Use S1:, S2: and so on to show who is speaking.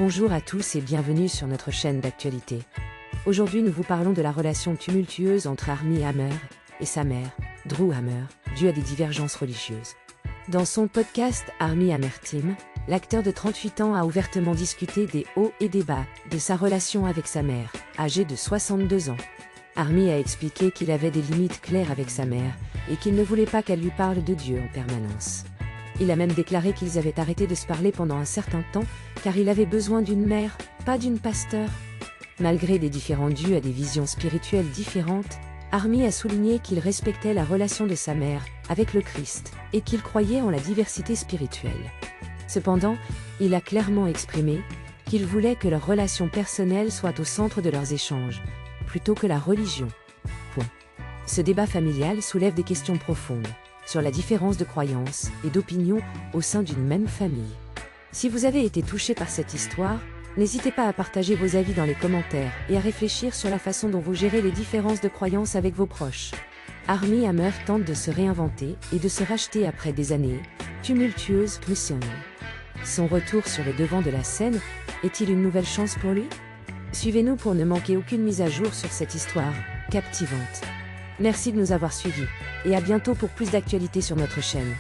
S1: Bonjour à tous et bienvenue sur notre chaîne d'actualité. Aujourd'hui nous vous parlons de la relation tumultueuse entre Armie Hammer et sa mère, Drew Hammer, due à des divergences religieuses. Dans son podcast Armie Hammer Team, l'acteur de 38 ans a ouvertement discuté des hauts et des bas de sa relation avec sa mère, âgée de 62 ans. Armie a expliqué qu'il avait des limites claires avec sa mère et qu'il ne voulait pas qu'elle lui parle de Dieu en permanence. Il a même déclaré qu'ils avaient arrêté de se parler pendant un certain temps car il avait besoin d'une mère, pas d'une pasteur. Malgré des différends dus à des visions spirituelles différentes, Armie a souligné qu'il respectait la relation de sa mère avec le Christ et qu'il croyait en la diversité spirituelle. Cependant, il a clairement exprimé qu'il voulait que leur relation personnelle soit au centre de leurs échanges, plutôt que la religion. Point. Ce débat familial soulève des questions profondes sur la différence de croyances et d'opinions au sein d'une même famille. Si vous avez été touché par cette histoire, n'hésitez pas à partager vos avis dans les commentaires et à réfléchir sur la façon dont vous gérez les différences de croyances avec vos proches. Armie Hammer tente de se réinventer et de se racheter après des années tumultueuses. Son retour sur le devant de la scène est-il une nouvelle chance pour lui? Suivez-nous pour ne manquer aucune mise à jour sur cette histoire captivante. Merci de nous avoir suivis, et à bientôt pour plus d'actualités sur notre chaîne.